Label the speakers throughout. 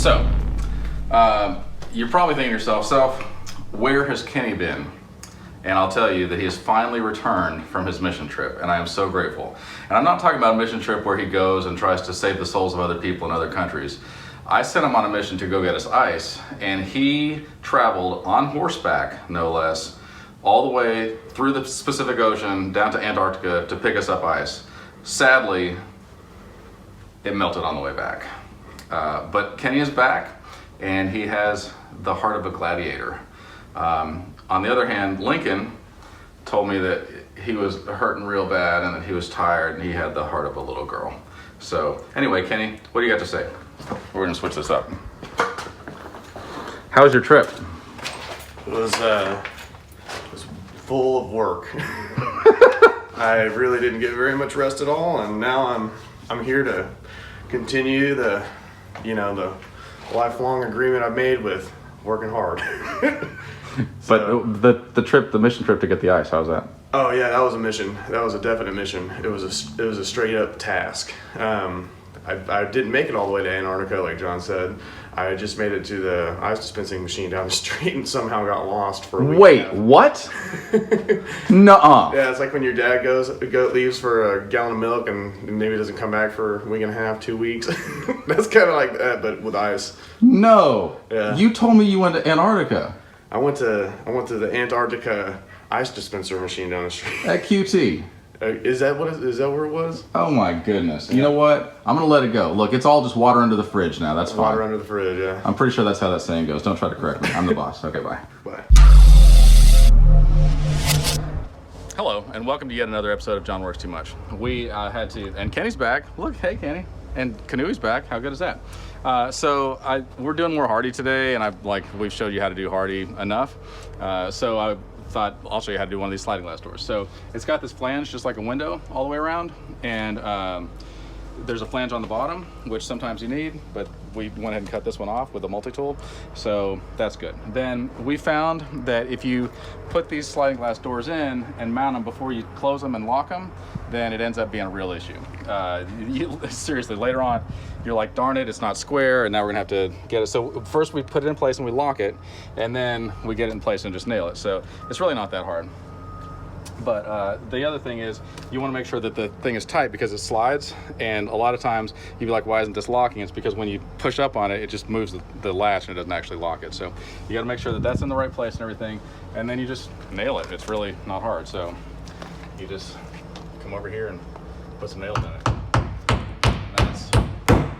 Speaker 1: So, you're probably thinking to yourself, where has Kenny been? And I'll tell you that he has finally returned from his mission trip, and I am so grateful. And I'm not talking about a mission trip where he goes and tries to save the souls of other people in other countries. I sent him on a mission to go get us ice, and he traveled on horseback, no less, all the way through the Pacific Ocean down to Antarctica to pick us up ice. Sadly, it melted on the way back. But Kenny is back, and he has the heart of a gladiator. On the other hand, Lincoln told me that he was hurting real bad and that he was tired and he had the heart of a little girl. So anyway, Kenny, what do you got to say? We're gonna switch this up. How was your trip?
Speaker 2: It was full of work. I really didn't get very much rest at all, and now I'm here to continue the lifelong agreement I've made with working hard.
Speaker 1: But the mission trip to get the ice, how was that?
Speaker 2: Oh yeah, that was a mission. That was a definite mission. It was a straight up task. I didn't make it all the way to Antarctica, like John said. I just made it to the ice dispensing machine down the street and somehow got lost for a week.
Speaker 1: Wait, what? Nuh-uh.
Speaker 2: Yeah, it's like when your dad leaves for a gallon of milk and maybe doesn't come back for a week and a half, 2 weeks. That's kind of like that, but with ice.
Speaker 1: No.
Speaker 2: Yeah.
Speaker 1: You told me you went to Antarctica.
Speaker 2: I went to the Antarctica ice dispenser machine down the street.
Speaker 1: At QT.
Speaker 2: Is that where it was?
Speaker 1: Oh my goodness. You know what? I'm going to let it go. Look, it's all just water under the fridge now. That's fine.
Speaker 2: Water under the fridge, yeah.
Speaker 1: I'm pretty sure that's how that saying goes. Don't try to correct me. I'm the boss. Okay, bye.
Speaker 2: Bye.
Speaker 1: Hello, and welcome to yet another episode of John Works Too Much. We had to, and Kenny's back. Look, hey Kenny. And Canoe's back. How good is that? We're doing more Hardy today, and we've showed you how to do Hardy enough. So I thought I'll show you how to do one of these sliding glass doors. So it's got this flange just like a window all the way around, and there's a flange on the bottom, which sometimes you need, but we went ahead and cut this one off with a multi-tool, so that's good. Then we found that if you put these sliding glass doors in and mount them before you close them and lock them, then it ends up being a real issue. Seriously, later on, you're like, darn it, it's not square, and now we're gonna have to get it. So first we put it in place and we lock it, and then we get it in place and just nail it. So it's really not that hard. But the other thing is you want to make sure that the thing is tight because it slides, and a lot of times you'd be like, why isn't this locking? It's because when you push up on it, it just moves the latch and it doesn't actually lock it. So you got to make sure that that's in the right place and everything, and then you just nail it. It's really not hard. So you just come over here and put some nails in it.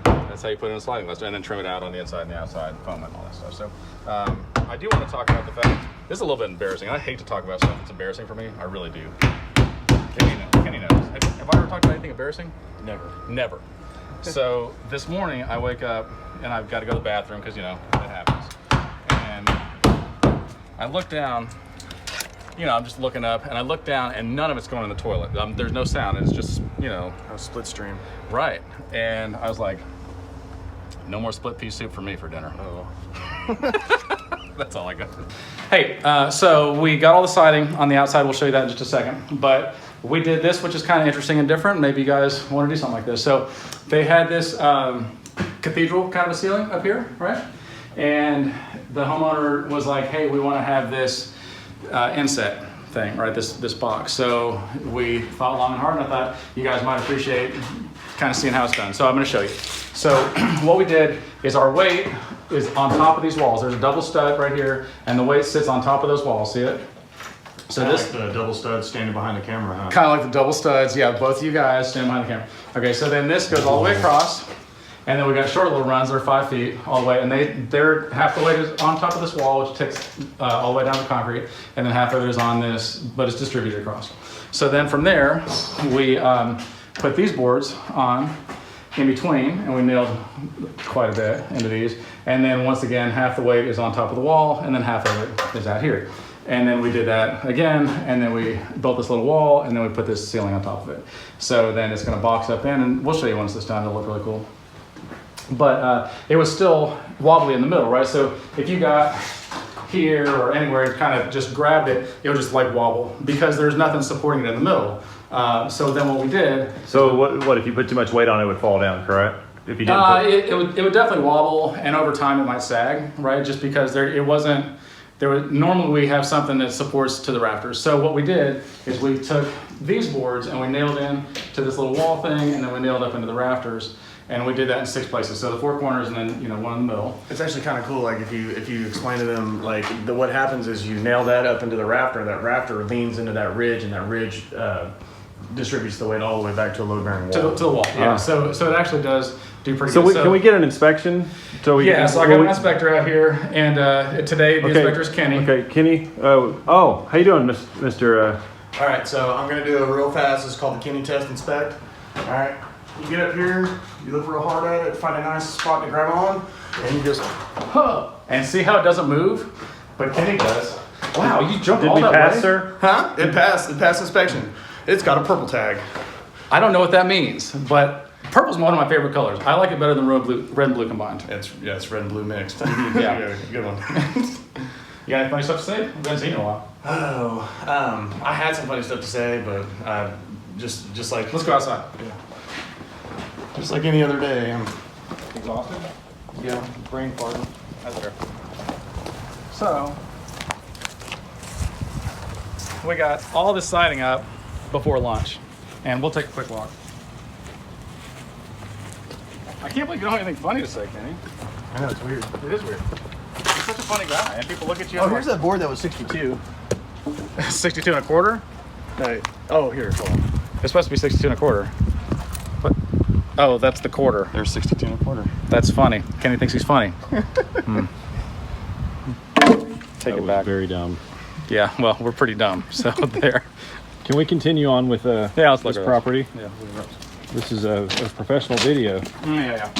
Speaker 1: That's how you put it in a sliding glass, and then trim it out on the inside and the outside, foam and all that stuff. So I do want to talk about the fact, this is a little bit embarrassing. I hate to talk about stuff that's embarrassing for me. I really do. Kenny knows. Have I ever talked about anything embarrassing? Never. So this morning I wake up and I've got to go to the bathroom because, it happens. And I look down, I'm just looking up, and I look down and none of it's going in the toilet. There's no sound. It's just,
Speaker 2: A split stream.
Speaker 1: Right. And I was like, no more split pea soup for me for dinner.
Speaker 2: Oh.
Speaker 1: That's all I got. Hey, so we got all the siding on the outside. We'll show you that in just a second. But we did this, which is kind of interesting and different. Maybe you guys want to do something like this. So they had this cathedral kind of a ceiling up here, right? And the homeowner was like, hey, we want to have this inset thing, right? This box. So we thought long and hard, and I thought you guys might appreciate kind of seeing how it's done. So I'm going to show you. So what we did is our weight is on top of these walls. There's a double stud right here, and the weight sits on top of those walls. See it? So
Speaker 2: this like the double stud standing behind the camera, huh?
Speaker 1: Kind of like the double studs. Yeah, both of you guys standing behind the camera. Okay, so then this goes all the way across, and then we got short little runs that are 5 feet all the way, and they're half the weight is on top of this wall, which takes all the way down to concrete, and then half of it is on this, but it's distributed across. So then from there, we put these boards on in between, and we nailed quite a bit into these. And then once again, half the weight is on top of the wall, and then half of it is out here. And then we did that again, and then we built this little wall, and then we put this ceiling on top of it. So then it's gonna box up in, and we'll show you once it's done, it'll look really cool. But it was still wobbly in the middle, right? So if you got here or anywhere and kind of just grabbed it, it would just like wobble because there's nothing supporting it in the middle. So then what we did...
Speaker 3: So what if you put too much weight on it, it would fall down, correct? if you didn't?
Speaker 1: It would definitely wobble, and over time it might sag, right? Just because normally we have something that supports to the rafters. So what we did is we took these boards and we nailed in to this little wall thing, and then we nailed up into the rafters, and we did that in 6 places. So the 4 corners and then one in the middle.
Speaker 2: It's actually kind of cool. Like if you explain to them, like what happens is you nail that up into the rafter. That rafter leans into that ridge, and that ridge distributes the weight all the way back to a load-bearing wall.
Speaker 1: To the wall. Yeah. So it actually does do pretty
Speaker 3: So,
Speaker 1: good.
Speaker 3: can we get an inspection? So
Speaker 1: I got an inspector out here, and today the inspector is Kenny.
Speaker 3: Okay, Kenny. How you doing, Mr.
Speaker 2: All right, so I'm gonna do a real fast. It's called the Kenny Test Inspect. All right, you get up here, you look real hard at it, find a nice spot to grab on, and you just
Speaker 1: and see how it doesn't move, but Kenny does. Wow, you jumped
Speaker 3: Did
Speaker 1: all
Speaker 3: we
Speaker 1: that
Speaker 3: pass,
Speaker 1: way?
Speaker 3: sir?
Speaker 2: Huh? It passed inspection. It's got a purple tag.
Speaker 1: I don't know what that means, but purple's one of my favorite colors. I like it better than red and blue combined.
Speaker 2: It's red and blue mixed.
Speaker 1: Yeah.
Speaker 2: Good one.
Speaker 1: You got any funny stuff to say? We haven't seen you in a while.
Speaker 2: Oh, I had some funny stuff to say, but just like
Speaker 1: Let's go outside.
Speaker 2: just like any other day. I'm
Speaker 1: Exhausted?
Speaker 2: yeah, brain farting.
Speaker 1: That's fair. So, we got all this siding up before lunch, and we'll take a quick walk. I can't believe you don't have anything funny to say, Kenny.
Speaker 2: I know it's weird.
Speaker 1: It is weird. You're such a funny guy, and people look at you.
Speaker 2: Oh,
Speaker 1: and
Speaker 2: here's that board that was 62.
Speaker 1: 62 and a quarter?
Speaker 2: Oh, here. Hold on.
Speaker 1: It's supposed to be 62 and a quarter. What? Oh, that's the quarter.
Speaker 2: There's 62 and a quarter.
Speaker 1: That's funny. Kenny thinks he's funny. Take it back.
Speaker 3: Very dumb.
Speaker 1: Yeah, well, we're pretty dumb. So there.
Speaker 3: Can we continue on with
Speaker 1: let's look
Speaker 3: this
Speaker 1: at
Speaker 3: property?
Speaker 1: Yeah.
Speaker 3: This is a professional video.
Speaker 1: Yeah.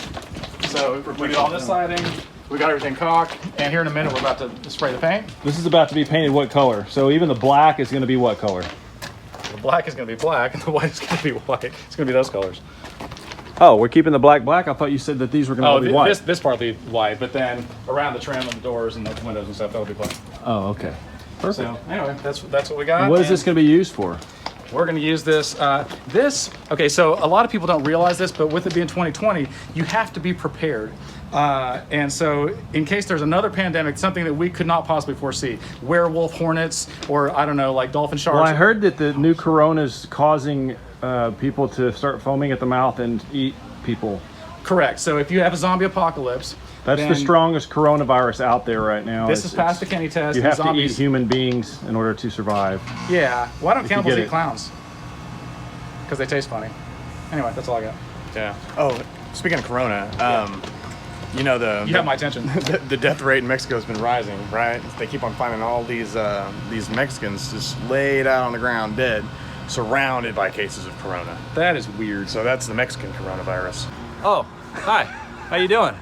Speaker 1: So we did all this siding. We got everything caulked, and here in a minute we're about to spray the paint.
Speaker 3: This is about to be painted what color? So even the black is going to be what color?
Speaker 1: The black is going to be black, and the white is going to be white. It's going to be those colors.
Speaker 3: Oh, we're keeping the black black? I thought you said that these were going to be white.
Speaker 1: This part will be white, but then around the trim and the doors and the windows and stuff, that'll be black.
Speaker 3: Oh, okay. Perfect.
Speaker 1: So anyway, that's what we got.
Speaker 3: What is this going to be used for?
Speaker 1: We're going to use this. Okay, so a lot of people don't realize this, but with it being 2020, you have to be prepared. And so in case there's another pandemic, something that we could not possibly foresee, werewolf, hornets, or I don't know, like dolphin sharks.
Speaker 3: Well, I heard that the new corona's causing people to start foaming at the mouth and eat people.
Speaker 1: Correct. So if you have a zombie apocalypse,
Speaker 3: That's the strongest coronavirus out there right now.
Speaker 1: This is past the Kenny test.
Speaker 3: You have to
Speaker 1: zombies.
Speaker 3: eat human beings in order to survive.
Speaker 1: Yeah. Why don't cannibals
Speaker 3: get
Speaker 1: eat
Speaker 3: it.
Speaker 1: clowns? Because they taste funny. Anyway, that's all I got.
Speaker 2: Yeah. Oh, speaking of corona, you know
Speaker 1: You have my attention.
Speaker 2: the death rate in Mexico has been rising, right? They keep on finding all these Mexicans just laid out on the ground dead, surrounded by cases of corona.
Speaker 1: That is weird.
Speaker 2: So that's the Mexican coronavirus.
Speaker 4: Oh, hi. How you doing?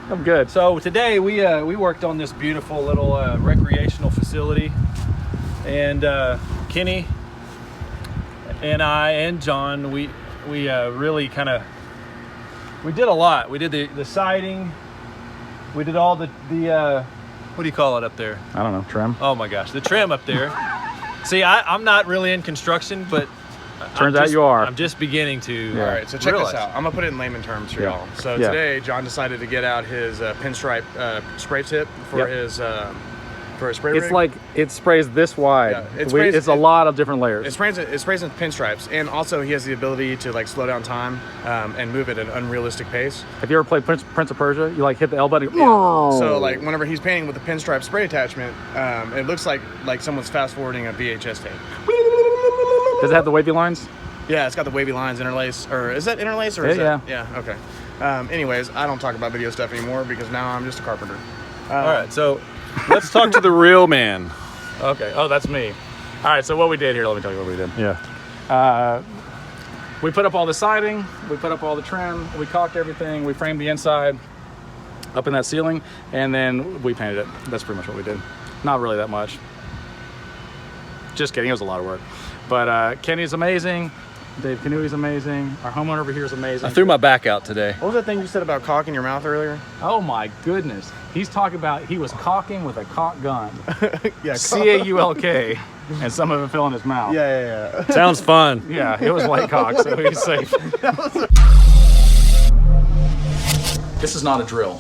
Speaker 1: I'm good.
Speaker 4: So today we worked on this beautiful little recreational facility, and Kenny and I and John we really kind of did a lot. We did the siding. We did all the what do you call it up there?
Speaker 1: I don't know. Trim.
Speaker 4: Oh my gosh, the trim up there. See, I'm not really in construction, but
Speaker 1: Turns out you are.
Speaker 4: I'm just beginning to.
Speaker 2: All right, so check
Speaker 4: realize.
Speaker 2: this out. I'm gonna put it in layman terms for
Speaker 1: Yeah.
Speaker 2: y'all. So
Speaker 1: Yeah.
Speaker 2: today, John decided to get out his pinstripe spray tip for
Speaker 1: Yep.
Speaker 2: his spray
Speaker 1: It's
Speaker 2: rig.
Speaker 1: like it sprays this wide.
Speaker 2: Yeah, it sprays-
Speaker 1: it's a lot of different layers.
Speaker 2: It sprays in pinstripes, and also he has the ability to like slow down time and move at an unrealistic pace.
Speaker 1: Have you ever played Prince of Persia? You like hit the L button.
Speaker 2: So like whenever he's painting with the pinstripe spray attachment, it looks like someone's fast forwarding a VHS tape.
Speaker 1: Does it have the wavy lines?
Speaker 2: Yeah, it's got the wavy lines interlace, or is that interlace or is
Speaker 1: Yeah,
Speaker 2: that? Yeah. Okay. Anyways, I don't talk about video stuff anymore because now I'm just a carpenter.
Speaker 4: All right, so
Speaker 3: Let's talk to the real man.
Speaker 1: Okay. Oh, that's me. All right. So what we did here, let me tell you what we did.
Speaker 3: Yeah.
Speaker 1: We put up all the siding, we put up all the trim, we caulked everything, we framed the inside up in that ceiling, and then we painted it. That's pretty much what we did. Not really that much. Just kidding, it was a lot of work. But Kenny's amazing, Dave Canooey's amazing, our homeowner over here is amazing.
Speaker 4: I threw my back out today.
Speaker 2: What was that thing you said about caulking your mouth earlier?
Speaker 1: Oh my goodness. He's talking about, he was caulking with a caulk gun.
Speaker 2: Yeah.
Speaker 1: C-A-U-L-K, and some of it fell in his mouth.
Speaker 2: Yeah.
Speaker 4: Sounds fun.
Speaker 1: Yeah, it was light caulk, so he's safe. This is not a drill.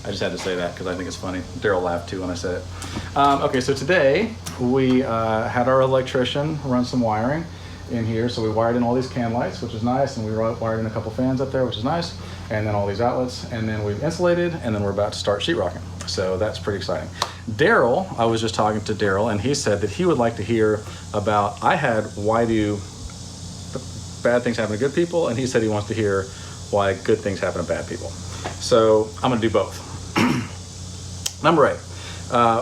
Speaker 1: I just had to say that because I think it's funny. Daryl laughed too when I said it. Okay, so today we had our electrician run some wiring in here. So we wired in all these can lights, which is nice, and we wired in a couple fans up there, which is nice, and then all these outlets, and then we've insulated, and then we're about to start sheetrocking. So that's pretty exciting. Daryl, I was just talking to Daryl, and he said that he would like to hear about, I had why do bad things happen to good people, and he said he wants to hear why good things happen to bad people. So I'm gonna do both. Number 8,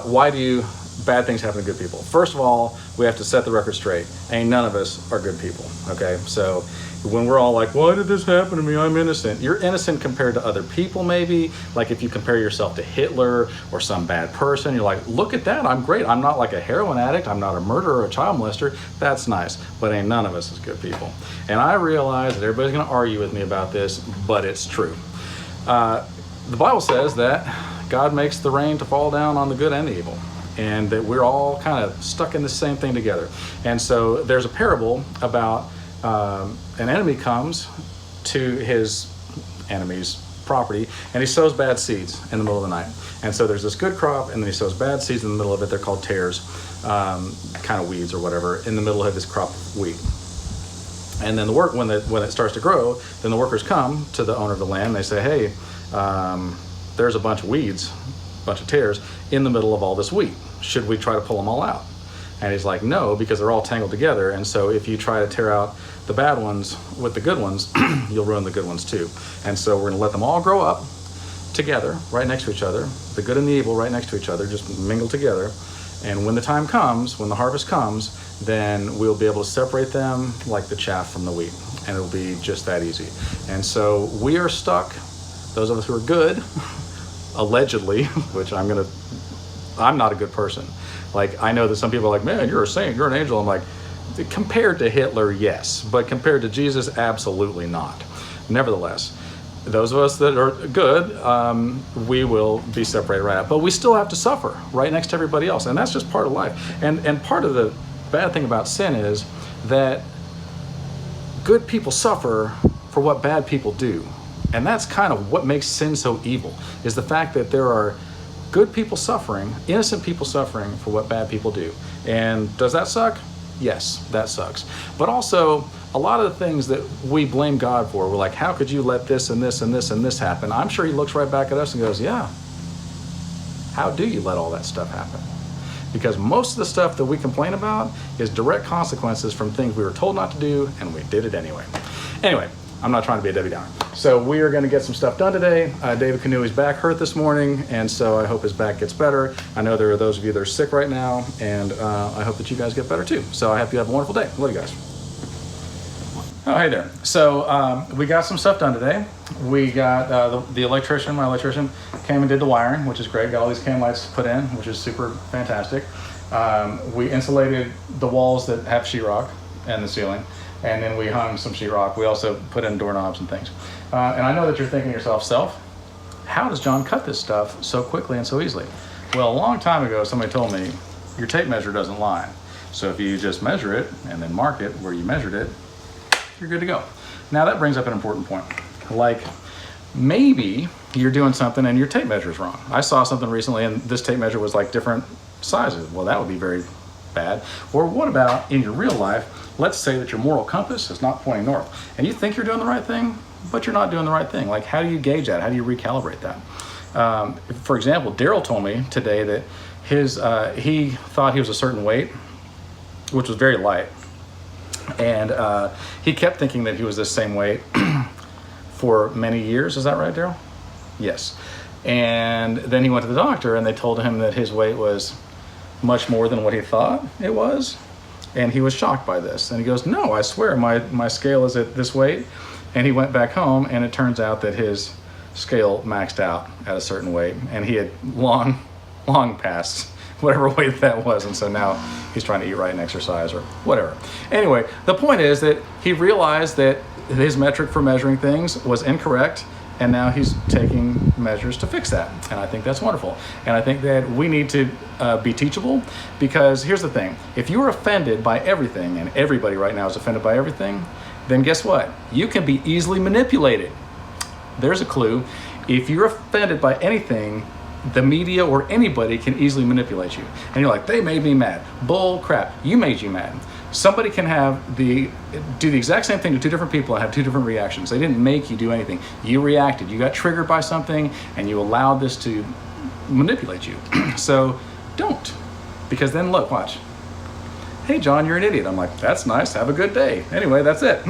Speaker 1: why do bad things happen to good people? First of all, we have to set the record straight. Ain't none of us are good people, okay? So when we're all like, why did this happen to me? I'm innocent. You're innocent compared to other people maybe. Like if you compare yourself to Hitler or some bad person, you're like, look at that, I'm great. I'm not like a heroin addict. I'm not a murderer or a child molester. That's nice, but ain't none of us is good people. And I realize that everybody's gonna argue with me about this, but it's true. The Bible says that God makes the rain to fall down on the good and the evil, and that we're all kind of stuck in the same thing together. And so there's a parable about an enemy comes to his enemy's property and he sows bad seeds in the middle of the night. And so there's this good crop, and then he sows bad seeds in the middle of it. They're called tares, kind of weeds or whatever, in the middle of this crop of wheat. And then when it starts to grow, then the workers come to the owner of the land. They say, hey, there's a bunch of weeds, a bunch of tares in the middle of all this wheat. Should we try to pull them all out? And he's like, no, because they're all tangled together. And so if you try to tear out the bad ones with the good ones, you'll ruin the good ones too. And so we're gonna let them all grow up together, right next to each other, the good and the evil right next to each other, just mingle together. And when the time comes, when the harvest comes, then we'll be able to separate them like the chaff from the wheat. And it'll be just that easy. And so we are stuck, those of us who are good, allegedly, which I'm not a good person. Like, I know that some people are like, man, you're a saint, you're an angel. I'm like, compared to Hitler, yes, but compared to Jesus, absolutely not. Nevertheless, those of us that are good, we will be separated right out. But we still have to suffer right next to everybody else, and that's just part of life. And part of the bad thing about sin is that good people suffer for what bad people do. And that's kind of what makes sin so evil, is the fact that there are good people suffering, innocent people suffering for what bad people do. And does that suck? Yes, that sucks. But also, a lot of the things that we blame God for, we're like, how could you let this and this and this and this happen? I'm sure he looks right back at us and goes, yeah, how do you let all that stuff happen? Because most of the stuff that we complain about is direct consequences from things we were told not to do, and we did it anyway. Anyway, I'm not trying to be a Debbie Downer. So we are going to get some stuff done today. David Kanui's back hurt this morning, and so I hope his back gets better. I know there are those of you that are sick right now, and I hope that you guys get better too. So I hope you have a wonderful day. Love you guys. Oh, hey there. So we got some stuff done today. We got the electrician, my electrician, came and did the wiring, which is great. Got all these can lights put in, which is super fantastic. We insulated the walls that have sheetrock and the ceiling. And then we hung some sheetrock. We also put in doorknobs and things. And I know that you're thinking to yourself, how does John cut this stuff so quickly and so easily? Well, a long time ago, somebody told me, your tape measure doesn't lie. So if you just measure it and then mark it where you measured it, you're good to go. Now that brings up an important point. Like, maybe you're doing something and your tape measure is wrong. I saw something recently and this tape measure was like different sizes. Well, that would be very bad. Or what about in your real life? Let's say that your moral compass is not pointing north and you think you're doing the right thing, but you're not doing the right thing. Like, how do you gauge that? How do you recalibrate that? For example, Daryl told me today that he thought he was a certain weight, which was very light. And he kept thinking that he was the same weight for many years. Is that right, Daryl? Yes. And then he went to the doctor and they told him that his weight was much more than what he thought it was. And he was shocked by this. And he goes, no, I swear my scale is at this weight. And he went back home and it turns out that his scale maxed out at a certain weight. And he had long past whatever weight that was. And so now he's trying to eat right and exercise or whatever. Anyway, the point is that he realized that his metric for measuring things was incorrect. And now he's taking measures to fix that. And I think that's wonderful. And I think that we need to be teachable, because here's the thing. If you're offended by everything, and everybody right now is offended by everything, then guess what? You can be easily manipulated. There's a clue. If you're offended by anything, the media or anybody can easily manipulate you. And you're like, they made me mad. Bull crap, you made you mad. Somebody can do the exact same thing to two different people and have two different reactions. They didn't make you do anything. You reacted. You got triggered by something and you allowed this to manipulate you. So don't. Because then look, watch. Hey John, you're an idiot. I'm like, that's nice. Have a good day. Anyway, that's it.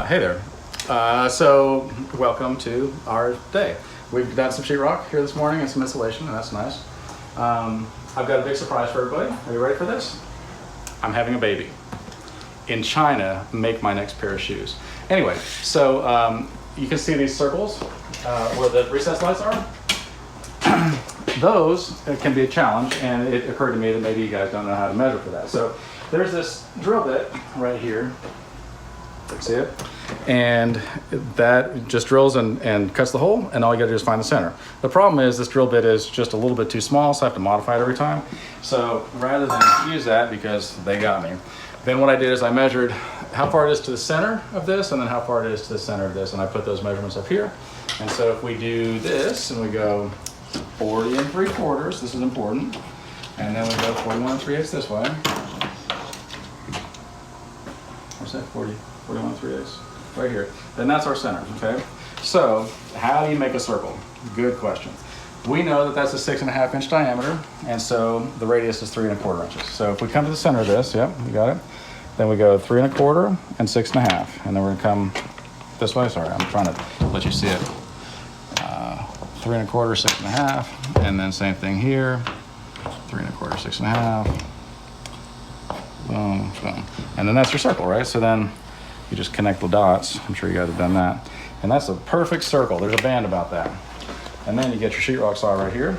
Speaker 1: Hey there. So welcome to our day. We've done some sheetrock here this morning and some insulation, and that's nice. I've got a big surprise for everybody. Are you ready for this? I'm having a baby. In China, make my next pair of shoes. Anyway, so you can see these circles where the recessed lights are. Those can be a challenge, and it occurred to me that maybe you guys don't know how to measure for that. So there's this drill bit right here. See it? And that just drills and cuts the hole, and all you gotta do is find the center. The problem is this drill bit is just a little bit too small, so I have to modify it every time. So rather than use that, because they got me, then what I did is I measured how far it is to the center of this, and then how far it is to the center of this, and I put those measurements up here. And so if we do this, and we go 40 3/4, this is important, and then we go 41 3/8 this way. Where's that 41 3/8? Right here. Then that's our center, okay? So, how do you make a circle? Good question. We know that that's a 6.5 inch diameter, and so the radius is 3 1/4 inches. So if we come to the center of this, yep, you got it. Then we go 3 1/4 and 6.5, and then we're gonna come this way. Sorry, I'm trying to let you see it. 3 1/4, 6.5, and then same thing here. 3 1/4, 6.5. Boom, boom. And then that's your circle, right? So then you just connect the dots. I'm sure you guys have done that. And that's a perfect circle. There's a band about that. And then you get your sheetrock saw right here.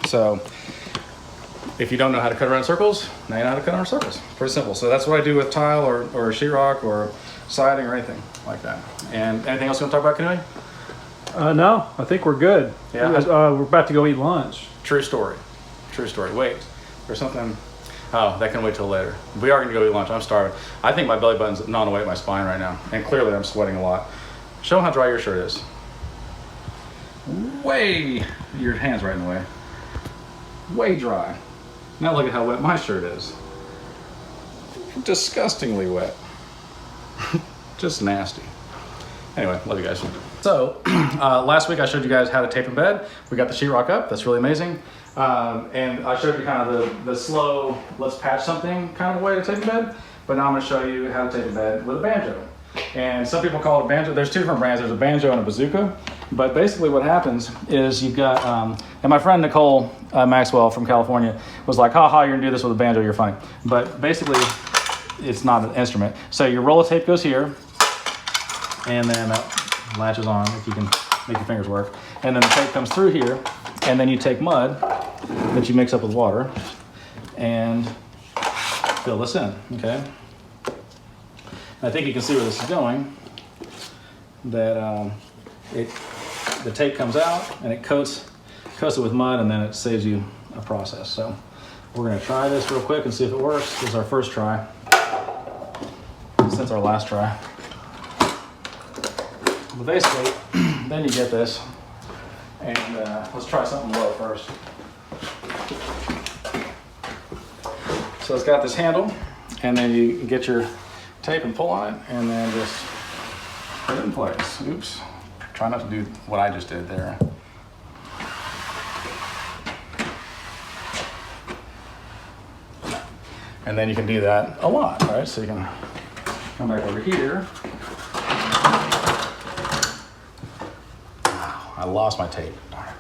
Speaker 1: So if you don't know how to cut around circles, now you know how to cut around circles. Pretty simple. So that's what I do with tile or sheetrock or siding or anything like that. And anything else you want to talk about, Canoe?
Speaker 3: No, I think we're good.
Speaker 1: Yeah.
Speaker 3: We're about to go eat lunch.
Speaker 1: True story. True story. Wait, there's something. Oh, that can wait till later. We are going to go eat lunch. I'm starving. I think my belly button's gnawing away at my spine right now. And clearly I'm sweating a lot. Show them how dry your shirt is. Way, your hand's right in the way. Way dry. Now look at how wet my shirt is. Disgustingly wet. Just nasty. Anyway, love you guys. So, last week I showed you guys how to tape in bed. We got the sheetrock up. That's really amazing. And I showed you kind of the slow, let's patch something kind of way to tape in bed. But now I'm going to show you how to tape in bed with a banjo. And some people call it a banjo. There's two different brands. There's a banjo and a bazooka. But basically what happens is you've got, and my friend Nicole Maxwell from California was like, haha, you're gonna do this with a banjo, you're funny. But basically, it's not an instrument. So your roll of tape goes here, and then latches on, if you can make your fingers work. And then the tape comes through here, and then you take mud that you mix up with water, and fill this in, okay? And I think you can see where this is going, that the tape comes out and it coats it with mud, and then it saves you a process. So we're gonna try this real quick and see if it works. This is our first try since our last try. But basically, then you get this, and let's try something low first. So it's got this handle, and then you get your tape and pull on it, and then just put it in place. Oops. Try not to do what I just did there. And then you can do that a lot, right? So you can come back over here. I lost my tape. Darn it.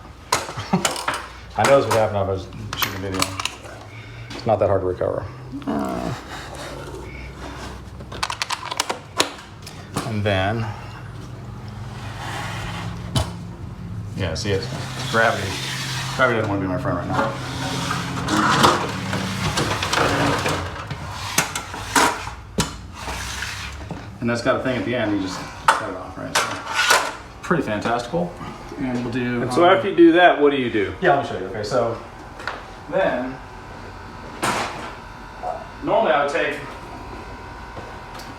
Speaker 1: I know this would happen if I was shooting video. It's not that hard to recover. And then Yeah, see it? Gravity. Gravity doesn't want to be my friend right now. And that's got a thing at the end, you just cut it off, right? So, pretty fantastical. And we'll do...
Speaker 3: And so after you do that, what do you do?
Speaker 1: Yeah, let me show you. Okay, so then, normally I would take...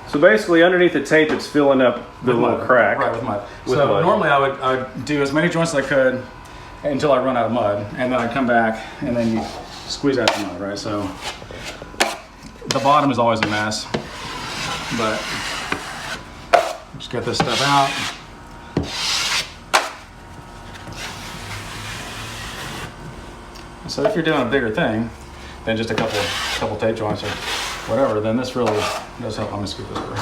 Speaker 3: So basically, underneath the tape, it's filling up the little crack.
Speaker 1: Right, with mud.
Speaker 3: With
Speaker 1: So
Speaker 3: mud.
Speaker 1: normally I would do as many joints as I could until I run out of mud, and then I'd come back and then you squeeze out the mud, right? So the bottom is always a mess, but just get this stuff out. So if you're doing a bigger thing than just a couple tape joints or whatever, then this really does help. I'm gonna scoop this over.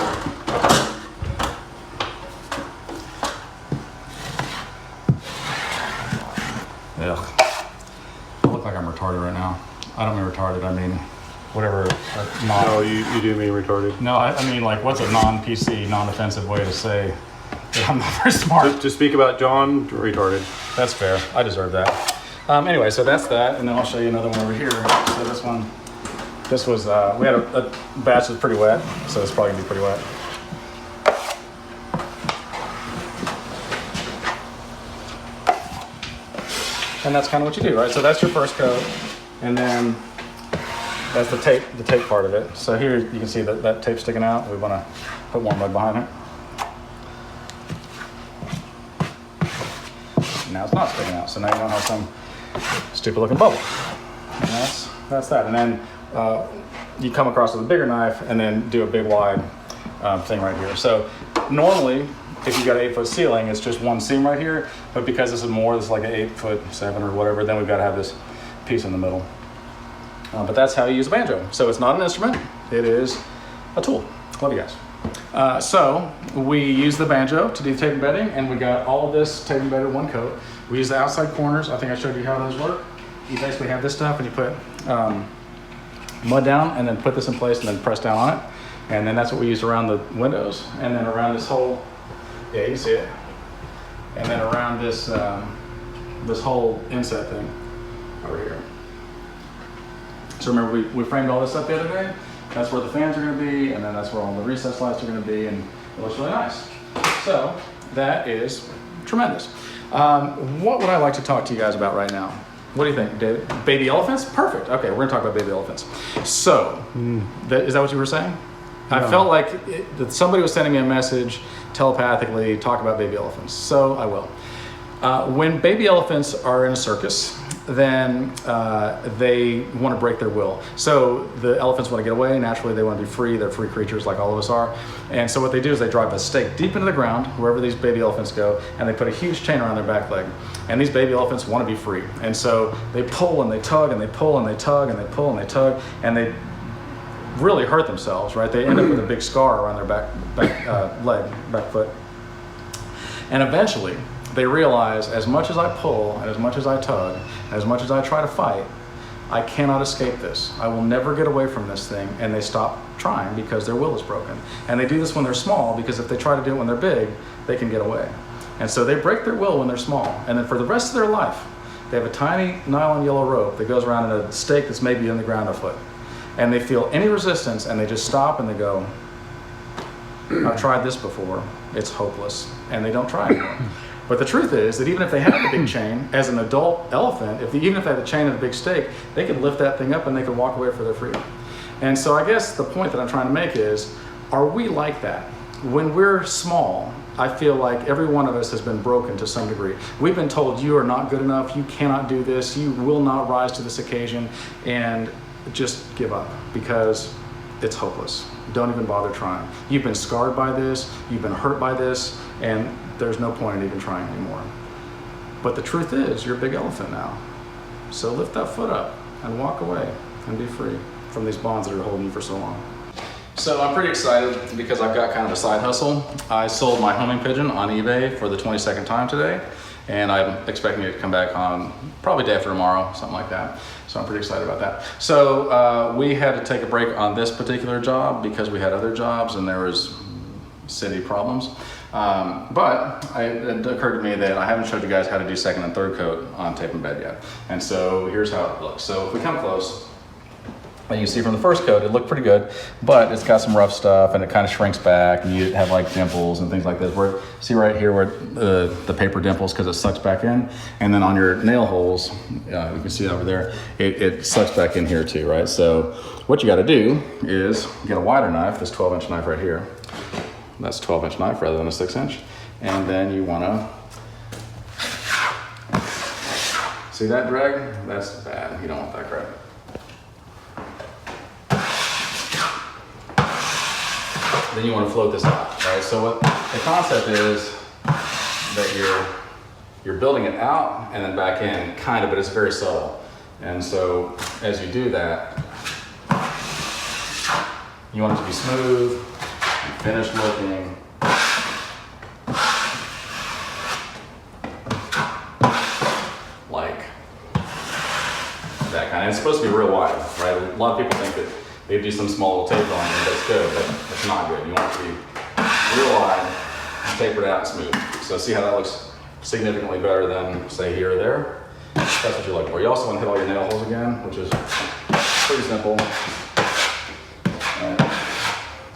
Speaker 1: Ugh. I look like I'm retarded right now. I don't mean retarded, I mean whatever.
Speaker 3: No, you do mean retarded.
Speaker 1: No, I mean like what's a non-PC, non-offensive way to say that I'm not very smart?
Speaker 3: To speak about John, retarded.
Speaker 1: That's fair. I deserve that. Anyway, so that's that, and then I'll show you another one over here. So this one, this was, we had a batch that was pretty wet, so it's probably gonna be pretty wet. And that's kind of what you do, right? So that's your first coat, and then that's the tape part of it. So here you can see that tape sticking out. We want to put more mud behind it. Now it's not sticking out, so now you don't have some stupid looking bubble. And that's that. And then you come across with a bigger knife and then do a big wide thing right here. So normally, if you've got an 8-foot ceiling, it's just one seam right here, but because this is more, this is like an 8'7" or whatever, then we've got to have this piece in the middle. But that's how you use a banjo. So it's not an instrument, it is a tool. Love you guys. So we use the banjo to do tape embedding, and we got all of this tape embedded in one coat. We use the outside corners. I think I showed you how those work. You basically have this stuff and you put mud down and then put this in place and then press down on it. And then that's what we use around the windows, and then around this whole, yeah, you can see it. And then around this this whole inset thing over here. So remember, we framed all this up the other day. That's where the fans are going to be, and then that's where all the recessed lights are going to be, and it looks really nice. So that is tremendous. What would I like to talk to you guys about right now? What do you think, David? Baby elephants? Perfect. Okay, we're going to talk about baby elephants. So, is that what you were saying? No. I felt like that somebody was sending me a message telepathically, talk about baby elephants. So I will. When baby elephants are in a circus, then they want to break their will. So the elephants want to get away. Naturally, they want to be free. They're free creatures like all of us are. And so what they do is they drive a stake deep into the ground, wherever these baby elephants go, and they put a huge chain around their back leg. And these baby elephants want to be free. And so they pull and they tug and they pull and they tug and they pull and they tug, and they really hurt themselves, right? They end up with a big scar around their back foot. And eventually, they realize, as much as I pull, and as much as I tug, and as much as I try to fight, I cannot escape this. I will never get away from this thing, and they stop trying because their will is broken. And they do this when they're small, because if they try to do it when they're big, they can get away. And so they break their will when they're small, and then for the rest of their life, they have a tiny nylon yellow rope that goes around in a stake that's maybe in the ground a foot. And they feel any resistance, and they just stop and they go, I've tried this before, it's hopeless, and they don't try anymore. But the truth is that even if they had the big chain, as an adult elephant, even if they had the chain and the big stake, they could lift that thing up and they could walk away for their freedom. And so I guess the point that I'm trying to make is, are we like that? When we're small, I feel like every one of us has been broken to some degree. We've been told, you are not good enough, you cannot do this, you will not rise to this occasion, and just give up because it's hopeless. Don't even bother trying. You've been scarred by this, you've been hurt by this, and there's no point in even trying anymore. But the truth is, you're a big elephant now. So lift that foot up and walk away and be free from these bonds that are holding you for so long. So I'm pretty excited because I've got kind of a side hustle. I sold my homing pigeon on eBay for the 22nd time today, and I'm expecting it to come back on probably day after tomorrow, something like that. So I'm pretty excited about that. So we had to take a break on this particular job because we had other jobs and there was city problems. But it occurred to me that I haven't showed you guys how to do second and third coat on tape and bed yet. And so here's how it looks. So if we come close, and you can see from the first coat, it looked pretty good, but it's got some rough stuff and it kind of shrinks back and you have like dimples and things like this. Where, see right here where the paper dimples because it sucks back in. And then on your nail holes, you can see over there, it sucks back in here too, right? So what you gotta do is get a wider knife, this 12-inch knife right here. That's a 12-inch knife rather than a 6-inch. And then you wanna, see that drag? That's bad, you don't want that drag. Then you want to float this out, right? So what the concept is that you're building it out and then back in, kind of, but it's very subtle. And so as you do that, you want it to be smooth, and finished looking. Like that kind of, it's supposed to be real wide, right? A lot of people think that they do some small little tape on it, that's good, but it's not good. You want it to be real wide, tapered out and smooth. So see how that looks significantly better than, say, here or there? That's what you look for. You also want to hit all your nail holes again, which is pretty simple. And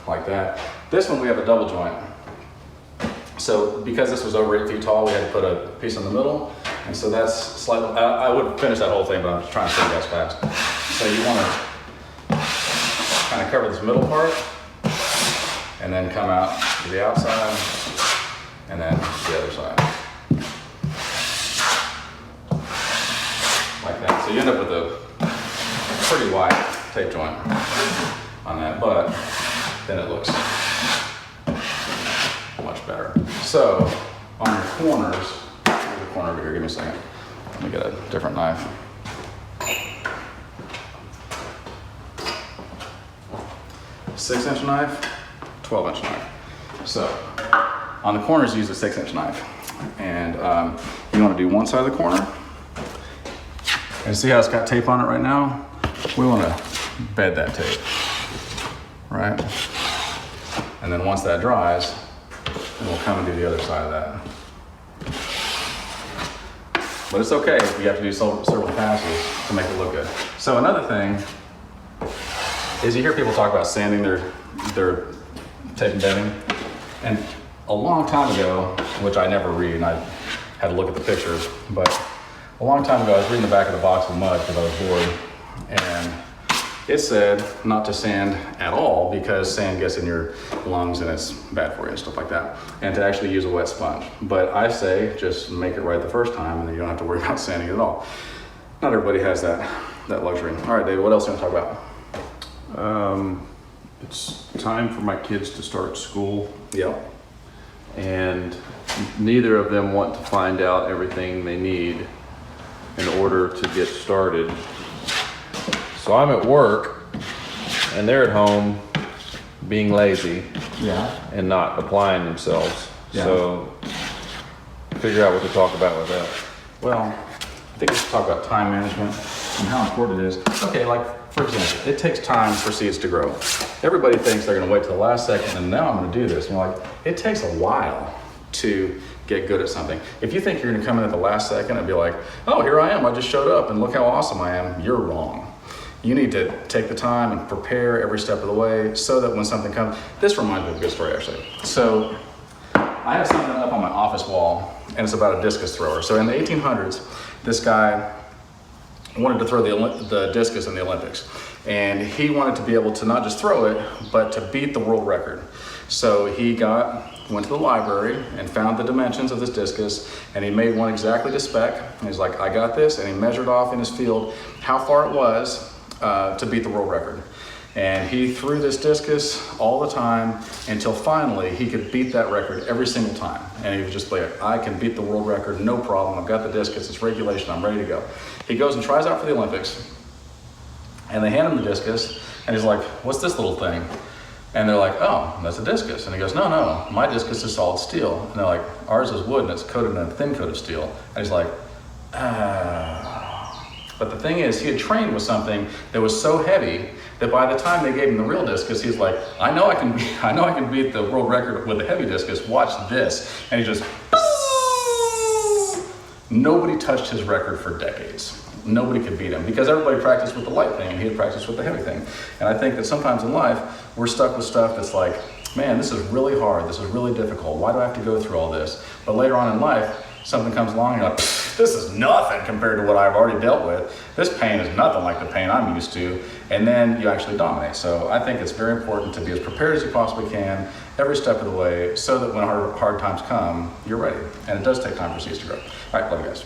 Speaker 1: like that. This one we have a double joint. So because this was over 8 feet tall, we had to put a piece in the middle. And so that's slightly, I would finish that whole thing, but I'm just trying to show you guys fast. So you want to kind of cover this middle part and then come out to the outside and then the other side. Like that. So you end up with a pretty wide tape joint on that, but then it looks much better. So on your corners, there's a corner over here, give me a second. Let me get a different knife. 6-inch knife, 12-inch knife. So on the corners, use a 6-inch knife. And you want to do one side of the corner. And see how it's got tape on it right now? We want to bed that tape, right? And then once that dries, then we'll come and do the other side of that. But it's okay if you have to do several passes to make it look good. So another thing is you hear people talk about sanding their tape and bedding. And a long time ago, which I never read, and I had to look at the pictures, but a long time ago I was reading the back of the box of mud because I was bored. And it said not to sand at all because sand gets in your lungs and it's bad for you and stuff like that. And to actually use a wet sponge. But I say just make it right the first time and then you don't have to worry about sanding at all. Not everybody has that luxury. All right, David, what else do you want to talk about?
Speaker 3: It's time for my kids to start school,
Speaker 1: Yep.
Speaker 3: and neither of them want to find out everything they need in order to get started. So I'm at work and they're at home being lazy
Speaker 1: Yeah.
Speaker 3: and not applying themselves.
Speaker 1: Yeah.
Speaker 3: So figure out what to talk about with that.
Speaker 1: Well, I think we should talk about time management and how important it is. Okay, like for example, it takes time for seeds to grow. Everybody thinks they're gonna wait till the last second and now I'm gonna do this. And you're like, it takes a while to get good at something. If you think you're gonna come in at the last second and be like, oh, here I am, I just showed up and look how awesome I am, you're wrong. You need to take the time and prepare every step of the way so that when something comes, this reminds me of a good story actually. So I have something up on my office wall and it's about a discus thrower. So in the 1800s, this guy wanted to throw the discus in the Olympics. And he wanted to be able to not just throw it, but to beat the world record. So he went to the library and found the dimensions of this discus and he made one exactly to spec. And he's like, I got this. And he measured off in his field how far it was to beat the world record. And he threw this discus all the time until finally he could beat that record every single time. And he was just like, I can beat the world record, no problem. I've got the discus, it's regulation, I'm ready to go. He goes and tries out for the Olympics and they hand him the discus and he's like, what's this little thing? And they're like, oh, that's a discus. And he goes, no, my discus is solid steel. And they're like, ours is wood and it's coated in a thin coat of steel. And he's like, But the thing is, he had trained with something that was so heavy that by the time they gave him the real discus, he's like, I know I can beat the world record with the heavy discus. Watch this. And he just, nobody touched his record for decades. Nobody could beat him because everybody practiced with the light thing and he had practiced with the heavy thing. And I think that sometimes in life, we're stuck with stuff that's like, man, this is really hard. This is really difficult. Why do I have to go through all this? But later on in life, something comes along and you're like, this is nothing compared to what I've already dealt with. This pain is nothing like the pain I'm used to. And then you actually dominate. So I think it's very important to be as prepared as you possibly can every step of the way so that when hard times come, you're ready. And it does take time for seeds to grow. All right, love you guys.